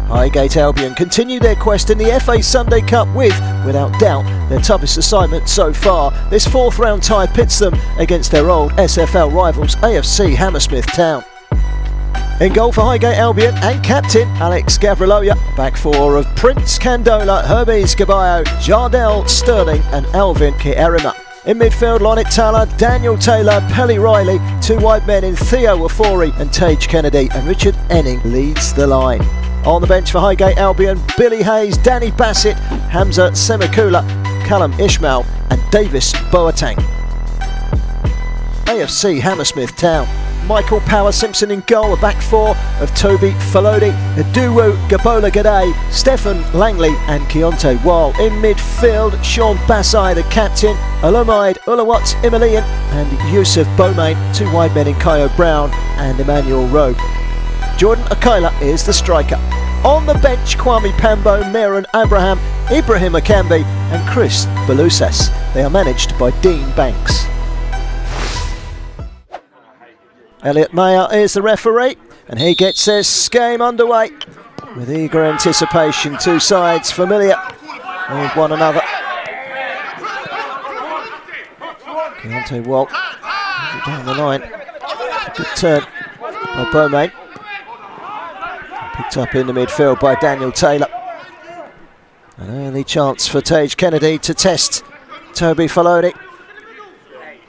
Highgate Albion continue their quest in the FA Sunday Cup with, without doubt, their toughest assignment so far. This fourth round tie pits them against their old SFL rivals AFC Hammersmith Town. In goal for Highgate Albion and captain Alex Gavriloya. Back four of Prince Candola, Hermes Caballo, Jardel Sterling and Alvin Kierima. In midfield, Lonit Tala, Daniel Taylor, Pelly Riley. Two wide men in Theo Wafori and Tage Kennedy, and Richard Enning leads the line. On the bench for Highgate Albion, Billy Hayes, Danny Bassett, Hamza Semikula, Callum Ishmael and Davis Boateng. AFC Hammersmith Town. Michael Power Simpson in goal, a back four of Toby Falodi, Eduwu Gabola Gade, Stefan Langley and Keontae Wall. In midfield, Sean Bassai, the captain, Olomide Ulawat Imalian and Yusuf Bomain. Two wide men in Kyo Brown and Emmanuel Rowe. Jordan Akaila is the striker. On the bench, Kwame Pambo, Meron Abraham, Ibrahim Akambi and Chris Belusas. They are managed by Dean Banks. Elliot Mayer is the referee, and he gets this game underway with eager anticipation. Two sides familiar with one another. Keontae Walt down the line. Good turn by Bomain. Picked up in the midfield by Daniel Taylor. An early chance for Tage Kennedy to test Toby Falodi.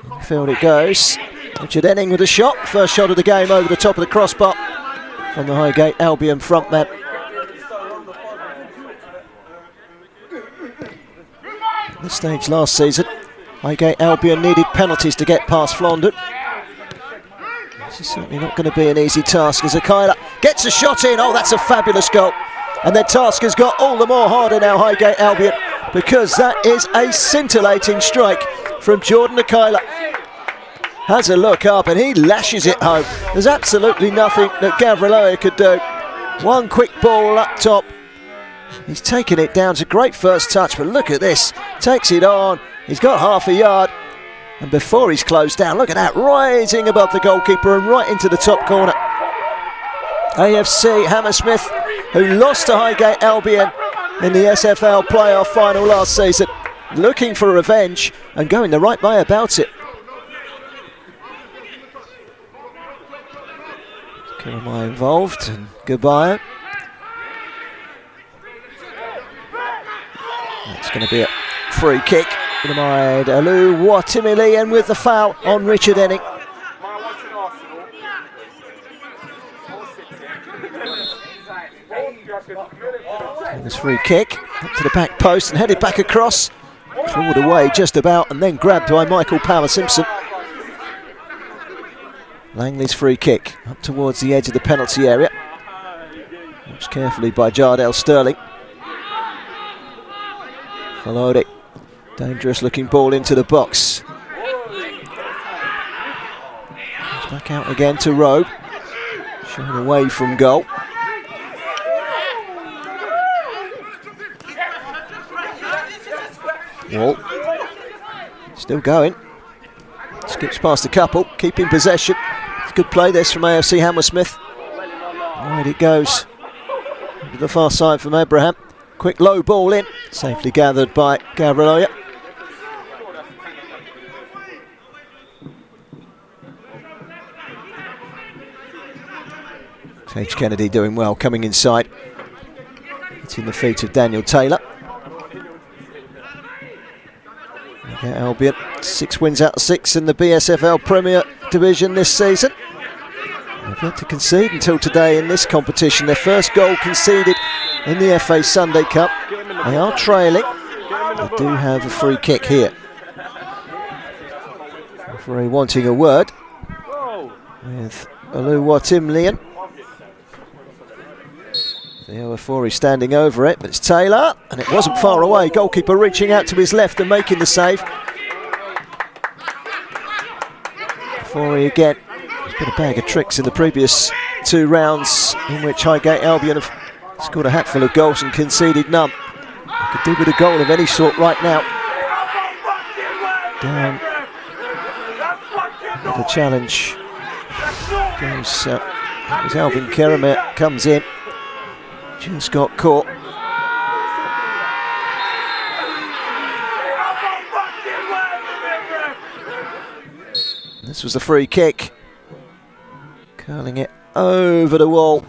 Midfield it goes. Richard Enning with a shot. First shot of the game over the top of the crossbar from the Highgate Albion frontman. At this stage last season, Highgate Albion needed penalties to get past Flandern. This is certainly not going to be an easy task as Akaila gets a shot in. Oh, that's a fabulous goal. And their task has got all the more harder now, Highgate Albion, because that is a scintillating strike from Jordan Akaila. Has a look up and he lashes it home. There's absolutely nothing that Gavriloya could do. One quick ball up top. He's taken it down. It's a great first touch, but look at this. Takes it on. He's got half a yard. And before he's closed down, look at that, rising above the goalkeeper and right into the top corner. AFC Hammersmith, who lost to Highgate Albion in the SFL playoff final last season, looking for revenge and going the right way about it. Kiramai involved and goodbye. That's going to be a free kick. Kiramai Alu Watimilian with the foul on Richard Enning. And this free kick up to the back post and headed back across. Clawed away just about and then grabbed by Michael Power Simpson. Langley's free kick up towards the edge of the penalty area. Watched carefully by Jardel Sterling. Followed it. Dangerous looking ball into the box. Back out again to Rowe. Shown away from goal. Walt. Still going. Skips past a couple, keeping possession. It's good play this from AFC Hammersmith. Wide it goes. To the far side from Abraham. Quick low ball in. Safely gathered by Gavriloya. Tage Kennedy doing well, coming inside. Hitting the feet of Daniel Taylor. Albion, 6 wins out of 6 in the BSFL Premier Division this season. They've yet to concede until today in this competition. Their first goal conceded in the FA Sunday Cup. They are trailing. They do have a free kick here. Referee wanting a word with Oluwatimlian. Theo Afori standing over it, but it's Taylor, and it wasn't far away. Goalkeeper reaching out to his left and making the save. Afori again. There's been a bag of tricks in the previous 2 rounds in which Highgate Albion have scored a hatful of goals and conceded none. They could do with a goal of any sort right now. Down. The challenge goes as Alvin Kierima comes in. Just got caught. This was the free kick. Curling it over the wall.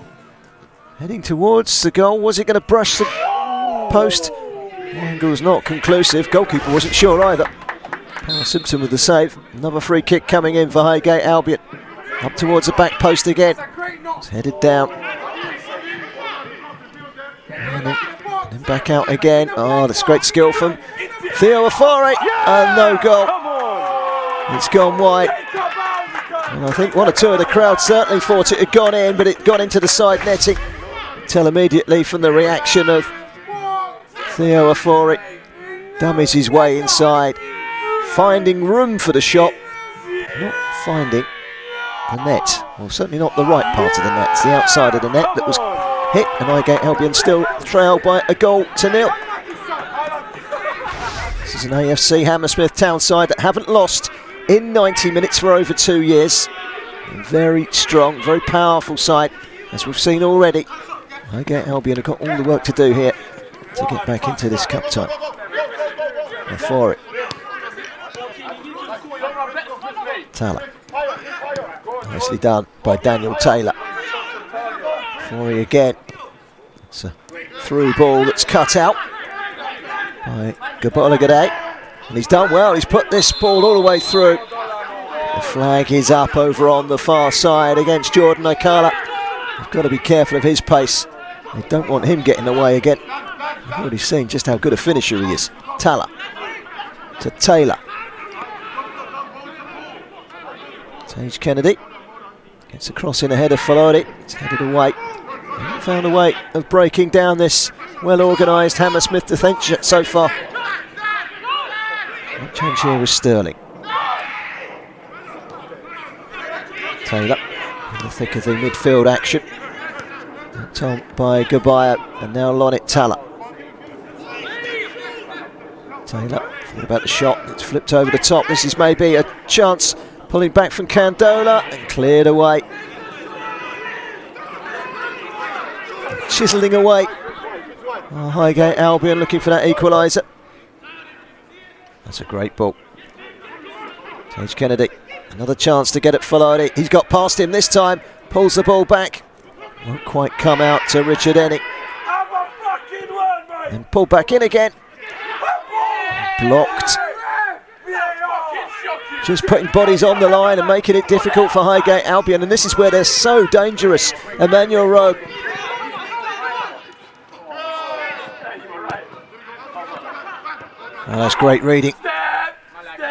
Heading towards the goal. Was it going to brush the post? The angle was not conclusive. Goalkeeper wasn't sure either. Simpson with the save. Another free kick coming in for Highgate Albion. Up towards the back post again. It's headed down. And then back out again. Oh, that's great skill from Theo Afari. And no goal. It's gone wide. And I think one or two of the crowd certainly thought it had gone in, but it got into the side netting. Tell immediately from the reaction of Theo Afari. Dummies his way inside. Finding room for the shot. Not finding the net. Well, certainly not the right part of the net. It's the outside of the net that was hit, and Highgate Albion still trailed by a goal to nil. This is an AFC Hammersmith town side that haven't lost in 90 minutes for over 2 years. A very strong, very powerful side, as we've seen already. Highgate Albion have got all the work to do here to get back into this cup tie. And for it, Taylor. Nicely done by Daniel Taylor. Forey again. It's a through ball that's cut out by Gabola Gade. And he's done well. He's put this ball all the way through. The flag is up over on the far side against Jordan Okala. You've got to be careful of his pace. They don't want him getting away again. You've already seen just how good a finisher he is. Taylor to Taylor. Tage Kennedy gets across in ahead of Falodi. It's headed away. They found a way of breaking down this well-organised Hammersmith defence so far. That change here was Sterling. Taylor in the thick of the midfield action. Told by Gabaya, and now Lonit Taylor. Taylor, thought about the shot, it's flipped over the top. This is maybe a chance. Pulling back from Candola and cleared away. Chiselling away. Oh, Highgate Albion looking for that equaliser. That's a great ball. Tage Kennedy, another chance to get at Falodi. He's got past him this time. Pulls the ball back. Won't quite come out to Richard Enning. And pulled back in again. Blocked. Just putting bodies on the line and making it difficult for Highgate Albion, and this is where they're so dangerous. Emmanuel Rowe. Oh, that's great reading.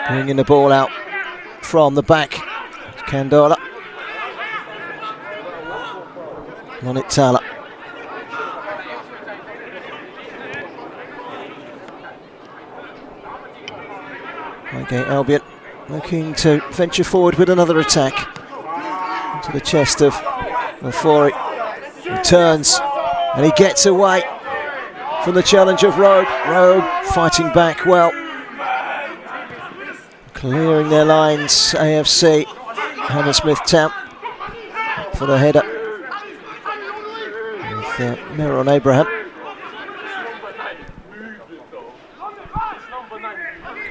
Bringing the ball out from the back. Candola. Lonit Taylor. Highgate Albion looking to venture forward with another attack. Into the chest of Ofori. He turns and he gets away from the challenge of Rogue. Rogue fighting back well. Clearing their lines, AFC Hammersmith Town for the header. With Meron Abraham.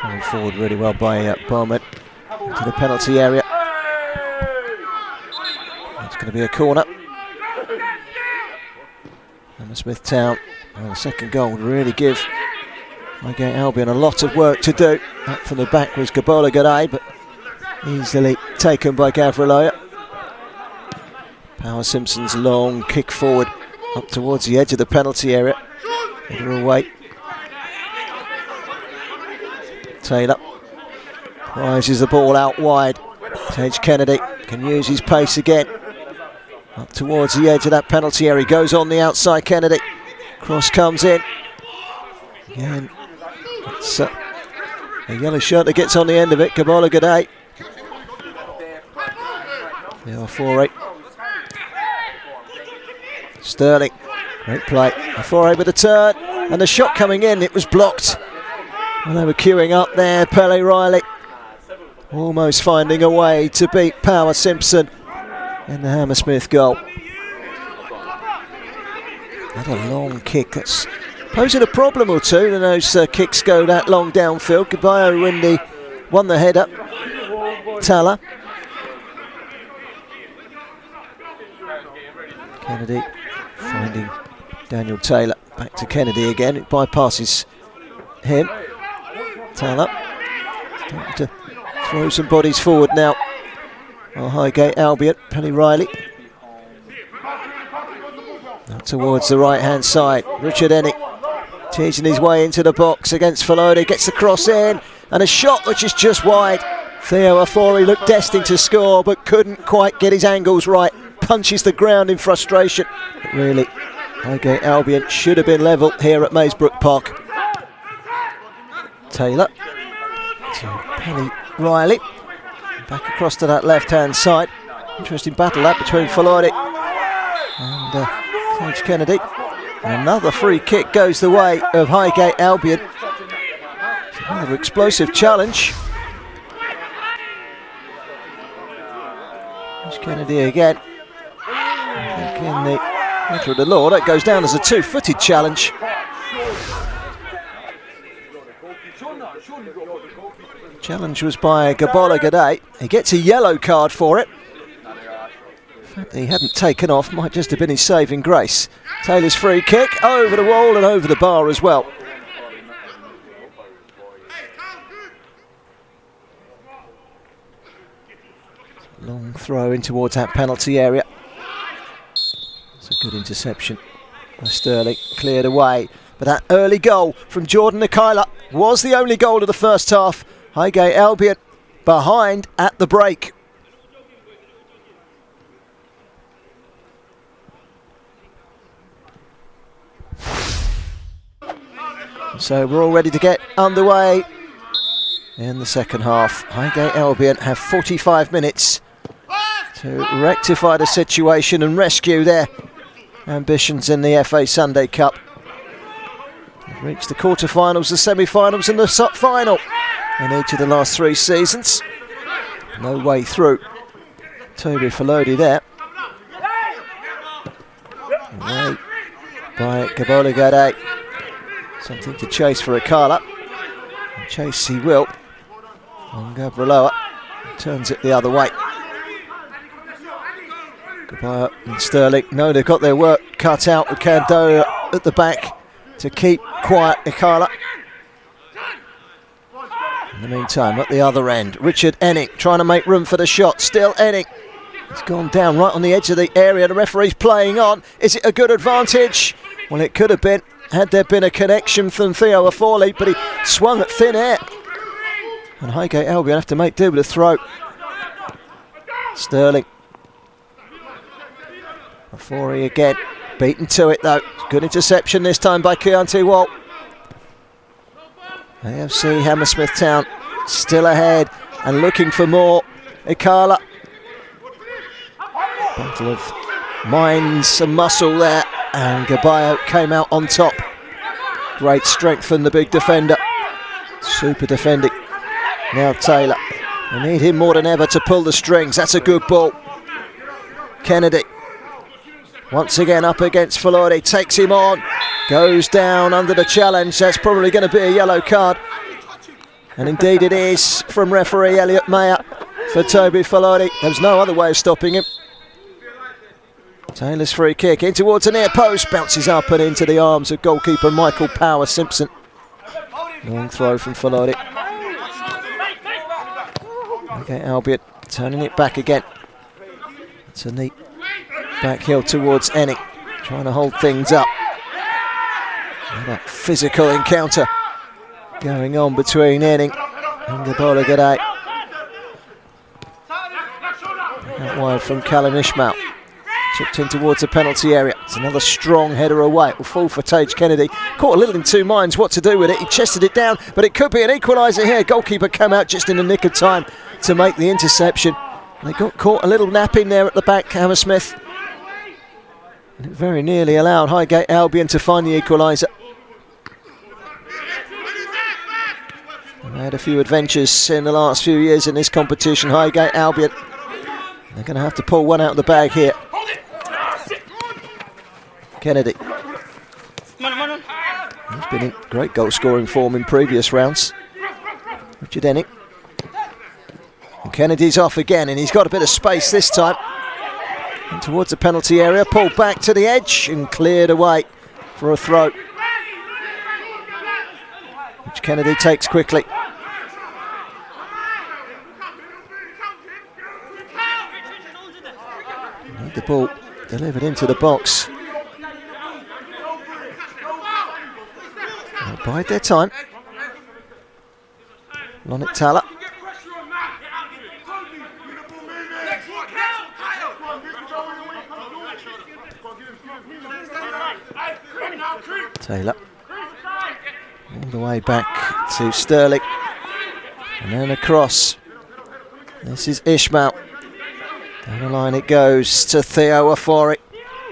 Coming forward really well by Barmet to the penalty area. It's going to be a corner. Hammersmith Town, well, the second goal would really give Highgate Albion a lot of work to do. Up from the back was Gabola Gade, but easily taken by Gavriloya. Power Simpson's long kick forward up towards the edge of the penalty area. Header away. Taylor rises the ball out wide. Tage Kennedy can use his pace again. Up towards the edge of that penalty area. Goes on the outside, Kennedy. Cross comes in. Again, it's a yellow shirt that gets on the end of it. Gabola Gade. Now 4-8. Sterling. Great play. 4-8 with a turn. And the shot coming in, it was blocked. Well, they were queuing up there. Pele Riley almost finding a way to beat Power Simpson in the Hammersmith goal. Had a long kick that's posing a problem or two, and those kicks go that long downfield. Gabayo won the header. Tala. Kennedy finding Daniel Taylor. Back to Kennedy again. It bypasses him. Tala starting to throw some bodies forward now. Highgate Albion. Penny Riley. Now towards the right hand side. Richard Ennick teasing his way into the box against Falodi. Gets the cross in and a shot which is just wide. Theo Afori looked destined to score but couldn't quite get his angles right. Punches the ground in frustration. But really, Highgate Albion should have been level here at Maysbrook Park. Taylor to Penny Riley. Back across to that left-hand side. Interesting battle that between Falodi and Coach Kennedy. And another free kick goes the way of Highgate Albion. It's another explosive challenge. There's Kennedy again. I think in the letter of the law, that goes down as a two-footed challenge. Challenge was by Gabola Gade. He gets a yellow card for it. The fact that he hadn't taken off might just have been his saving grace. Taylor's free kick over the wall and over the bar as well. Long throw in towards that penalty area. It's a good interception by Sterling, cleared away. But that early goal from Jordan Nakaila was the only goal of the first half. Highgate Albion behind at the break. So we're all ready to get underway in the second half. Highgate Albion have 45 minutes to rectify the situation and rescue their ambitions in the FA Sunday Cup. They've reached the quarter-finals, the semi-finals and the final in each of the last three seasons. No way through. Toby Falodi there. Away by Gabola Gade. Something to chase for Akala. And chase he will. And Gabrielloa turns it the other way. Gabayo and Sterling. No, they've got their work cut out with Candola at the back to keep quiet Akala. In the meantime, at the other end, Richard Ennick trying to make room for the shot. Still Ennick. He's gone down right on the edge of the area. The referee's playing on. Is it a good advantage? Well, it could have been had there been a connection from Theo Afori, but he swung at thin air. And Highgate Albion have to make do with a throw. Sterling. Afori again. Beaten to it though. Good interception this time by Keontae Walt. AFC Hammersmith Town still ahead and looking for more. Akala. Battle of minds and muscle there. And Gabayo came out on top. Great strength from the big defender. Super defending. Now Taylor. They need him more than ever to pull the strings. That's a good ball. Kennedy. Once again up against Falodi. Takes him on. Goes down under the challenge. That's probably going to be a yellow card. And indeed it is from referee Elliot Mayer for Toby Falodi. There's no other way of stopping him. Taylor's free kick in towards the near post. Bounces up and into the arms of goalkeeper Michael Power Simpson. Long throw from Falodi. Okay, Albion turning it back again. It's a neat back heel towards Ennick. Trying to hold things up. And that physical encounter going on between Ennick and Gabola Gade. Out wide from Callum Ishmael. Chipped in towards the penalty area. It's another strong header away. It will fall for Tage Kennedy. Caught a little in two minds what to do with it. He chested it down, but it could be an equaliser here. Goalkeeper came out just in the nick of time to make the interception. They got caught a little napping there at the back, Hammersmith. And it very nearly allowed Highgate Albion to find the equaliser. They've had a few adventures in the last few years in this competition, Highgate Albion. They're going to have to pull one out of the bag here. Kennedy He's been in great goal scoring form in previous rounds. Richard Ennick. And Kennedy's off again, and he's got a bit of space this time. And towards the penalty area, pulled back to the edge and cleared away for a throw, which Kennedy takes quickly. Need the ball delivered into the box. They'll bide their time. Lonit Tala. Taylor. All the way back to Sterling. And then across. This is Ishmael. Down the line it goes to Theo Ofori.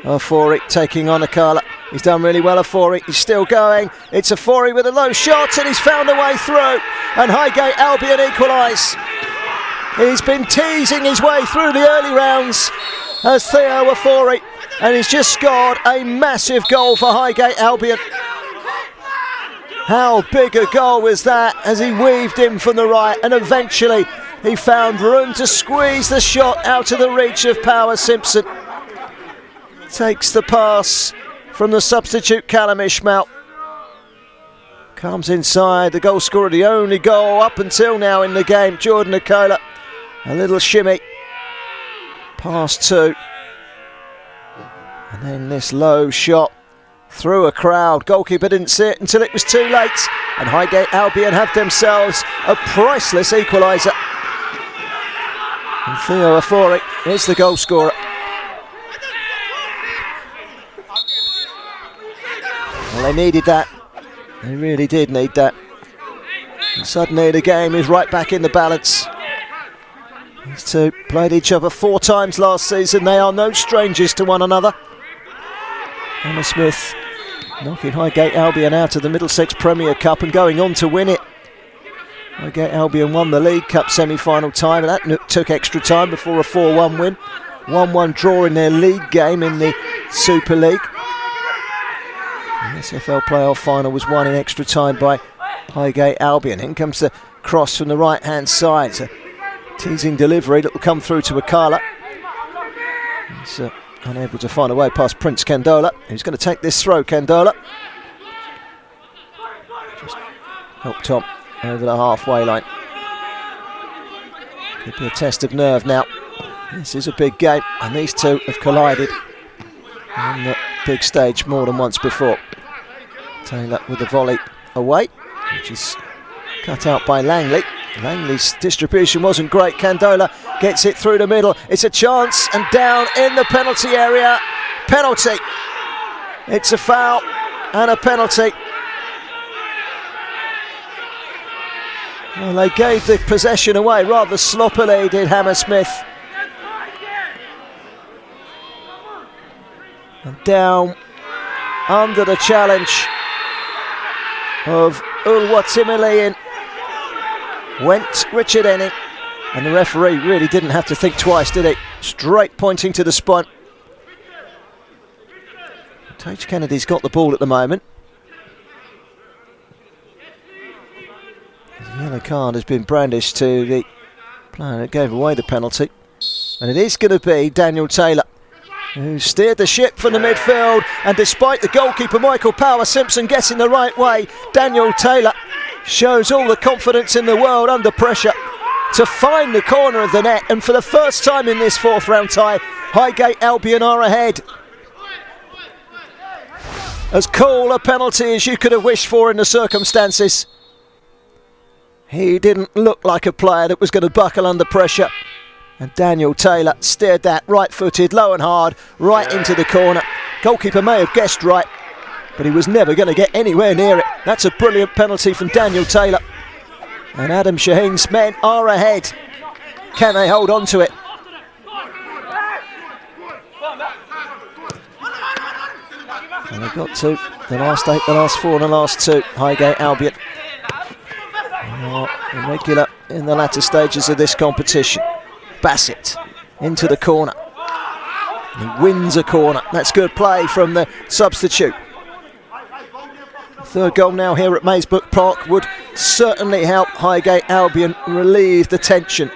Ofori taking on Akala. He's done really well, Ofori. He's still going. It's Ofori with a low shot, and he's found a way through. And Highgate Albion equalise. He's been teasing his way through the early rounds as Theo Ofori, and he's just scored a massive goal for Highgate Albion. How big a goal was that as he weaved in from the right, and eventually he found room to squeeze the shot out of the reach of Power Simpson. Takes the pass from the substitute Callum Ishmael. Comes inside, the goal scorer, the only goal up until now in the game, Jordan Akola. A little shimmy, past two. And then this low shot through a crowd. Goalkeeper didn't see it until it was too late. And Highgate Albion have themselves a priceless equaliser. And Theo Ofori is the goal scorer. Well, they needed that. They really did need that. And suddenly the game is right back in the balance. These two played each other 4 times last season. They are no strangers to one another. Hammersmith knocking Highgate Albion out of the Middlesex Premier Cup and going on to win it. Highgate Albion won the League Cup semi-final time, and that took extra time before a 4-1 win. 1-1 draw in their league game in the Super League. The SFL playoff final was won in extra time by Highgate Albion. In comes the cross from the right-hand side. It's a teasing delivery that will come through to Akala. He's unable to find a way past Prince Kandola. Who's going to take this throw, Kandola? Just helped Tom over the halfway line. Could be a test of nerve now. This is a big game, and these two have collided on the big stage more than once before. Taylor with the volley away, which is cut out by Langley. Langley's distribution wasn't great. Kandola gets it through the middle. It's a chance, and down in the penalty area. Penalty. It's a foul and a penalty. Well, they gave the possession away rather sloppily, did Hammersmith. And down under the challenge of Ulwatimilian went Richard Enning, and the referee really didn't have to think twice, did he? Straight pointing to the spot. Tage Kennedy's got the ball at the moment. The yellow card has been brandished to the player that gave away the penalty, and it is going to be Daniel Taylor who steered the ship from the midfield, and despite the goalkeeper Michael Power Simpson getting the right way, Daniel Taylor shows all the confidence in the world under pressure to find the corner of the net, and for the first time in this 4th round tie, Highgate Albion are ahead. As cool a penalty as you could have wished for in the circumstances. He didn't look like a player that was going to buckle under pressure. And Daniel Taylor steered that right-footed, low and hard, right into the corner. Goalkeeper may have guessed right, but he was never going to get anywhere near it. That's a brilliant penalty from Daniel Taylor. And Adam Shaheen's men are ahead. Can they hold on to it? And they've got to the last 8, the last 4 and the last 2. Highgate Albion are irregular in the latter stages of this competition. Bassett into the corner. He wins a corner. That's good play from the substitute. Third goal now here at Maysbrook Park would certainly help Highgate Albion relieve the tension.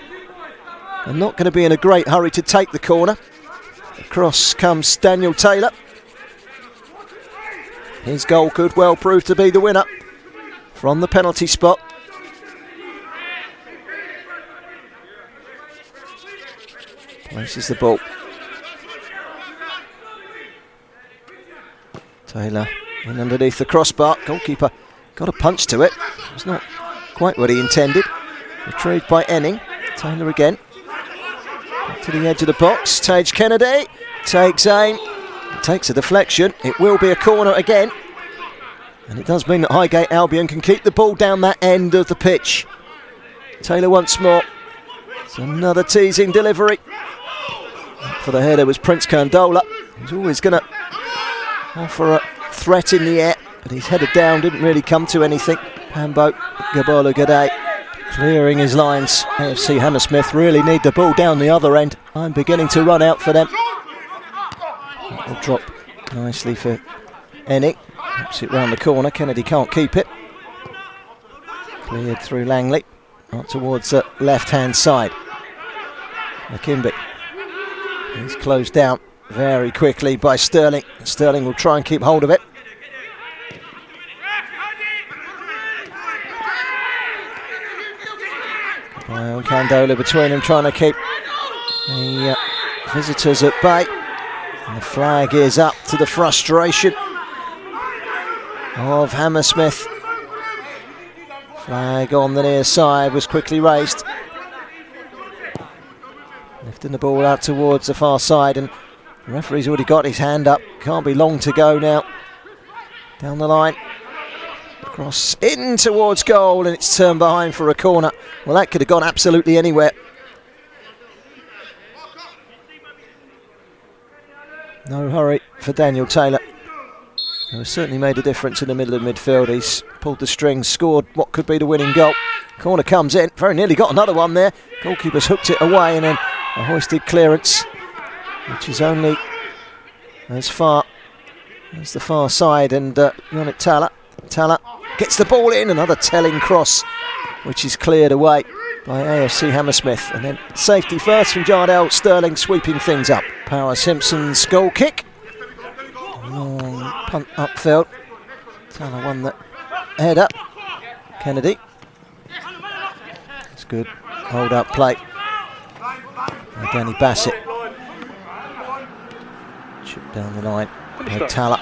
They're not going to be in a great hurry to take the corner. Across comes Daniel Taylor. His goal could well prove to be the winner from the penalty spot. Places the ball. Taylor in underneath the crossbar. Goalkeeper got a punch to it. It was not quite what he intended. Retrieved by Enning. Taylor again. Back to the edge of the box. Tage Kennedy takes aim. Takes a deflection. It will be a corner again. And it does mean that Highgate Albion can keep the ball down that end of the pitch. Taylor once more. It's another teasing delivery. For the header was Prince Kandola. He's always going to offer a threat in the air, but he's headed down, didn't really come to anything. Pambo Gabola Gade clearing his lines. AFC Hammersmith really need the ball down the other end. I'm beginning to run out for them. That'll drop nicely for Enning. Pops it round the corner. Kennedy can't keep it. Cleared through Langley. Up towards the left-hand side. Akimbe. He's closed down very quickly by Sterling. Sterling will try and keep hold of it. Kandola between them, trying to keep the visitors at bay. And the flag is up to the frustration of Hammersmith. Flag on the near side was quickly raised. Lifting the ball out towards the far side, and the referee's already got his hand up. Can't be long to go now. Down the line. Cross in towards goal, and it's turned behind for a corner. Well, that could have gone absolutely anywhere. No hurry for Daniel Taylor. He certainly made a difference in the middle of midfield. He's pulled the strings, scored what could be the winning goal. Corner comes in, very nearly got another one there. Goalkeeper's hooked it away, and then a hoisted clearance, which is only as far as the far side, and Yannick Taylor gets the ball in, another telling cross, which is cleared away by AFC Hammersmith, and then safety first from Jardel Sterling, sweeping things up. Power Simpson's goal kick. Long punt upfield. Taylor won that header. Kennedy. It's good hold up play. And Danny Bassett. Chip down the line. Taylor.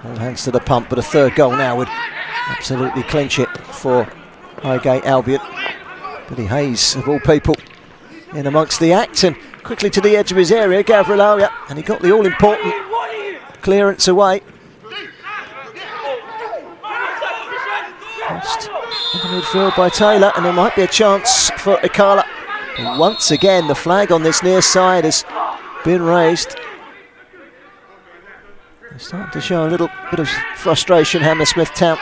All hands to the pump, but a third goal now would absolutely clinch it for Highgate Albion. Billy Hayes, of all people, in amongst the act, and quickly to the edge of his area, Gavriloia, and he got the all-important clearance away. Lost in the midfield by Taylor, and there might be a chance for Ikala. And once again, the flag on this near side has been raised. They're starting to show a little bit of frustration, Hammersmith Town.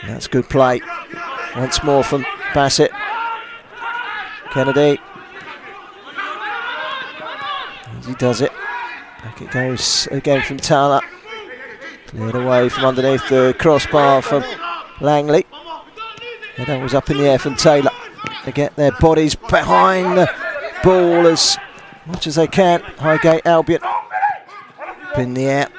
And that's good play. Once more from Bassett. Kennedy. He does it. Back it goes again from Taylor. Cleared away from underneath the crossbar from Langley. Header was up in the air from Taylor. They get their bodies behind the ball as much as they can. Highgate Albion up in the air.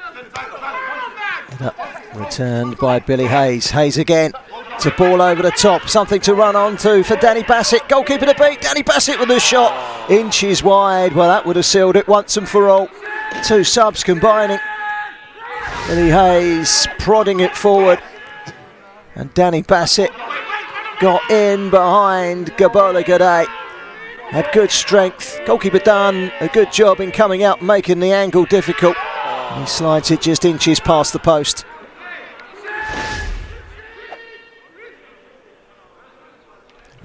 Header returned by Billy Hayes. Hayes again. It's a ball over the top. Something to run on to for Danny Bassett. Goalkeeper to beat. Danny Bassett with a shot. Inches wide. Well, that would have sealed it once and for all. Two subs combining. Billy Hayes prodding it forward. And Danny Bassett got in behind Gabola Gade. Had good strength. Goalkeeper done a good job in coming out and making the angle difficult. And he slides it just inches past the post.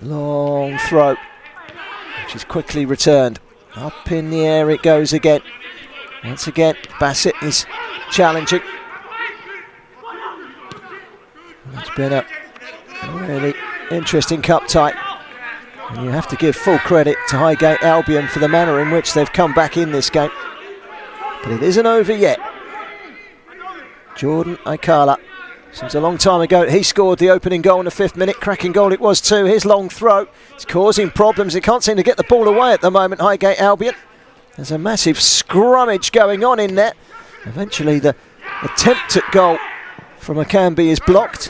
Long throw, which is quickly returned. Up in the air it goes again. Once again, Bassett is challenging. It's been a really interesting cup tie. And you have to give full credit to Highgate Albion for the manner in which they've come back in this game. But it isn't over yet. Jordan Akala. Seems a long time ago he scored the opening goal in the 5th minute. Cracking goal it was too. His long throw. It's causing problems. He can't seem to get the ball away at the moment, Highgate Albion. There's a massive scrummage going on in there. Eventually the attempt at goal from Akambi is blocked.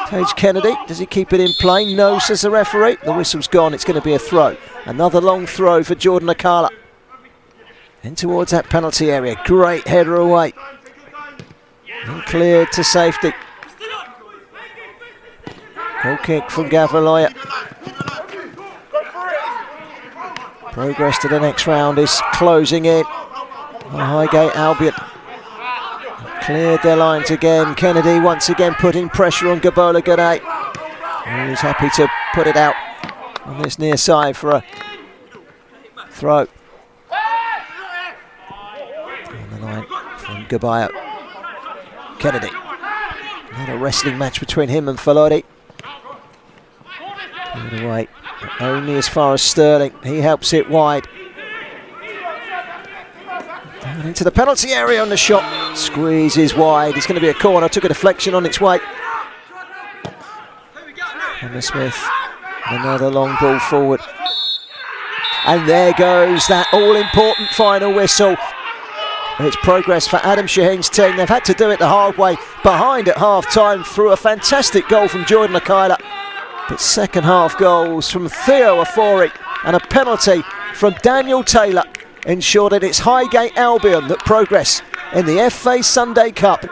Tage Kennedy, does he keep it in play? No, says the referee. The whistle's gone. It's going to be a throw. Another long throw for Jordan Akala. In towards that penalty area. Great header away. And cleared to safety. Goal kick from Gavaloya. Progress to the next round is closing in on Highgate Albion. Cleared their lines again. Kennedy once again putting pressure on Gabola Gade. He's happy to put it out on this near side for a throw. On the line from Gabayo. Kennedy. Another wrestling match between him and Falodi. Put it away. Only as far as Sterling. He helps it wide. Down into the penalty area on the shot. Squeezes wide. It's going to be a corner. Took a deflection on its way. Hammersmith. Another long ball forward. And there goes that all-important final whistle. It's progress for Adam Shaheen's team. They've had to do it the hard way. Behind at half-time through a fantastic goal from Jordan Akila. But second half goals from Theo Afori and a penalty from Daniel Taylor ensured that it's Highgate Albion that progress in the FA Sunday Cup.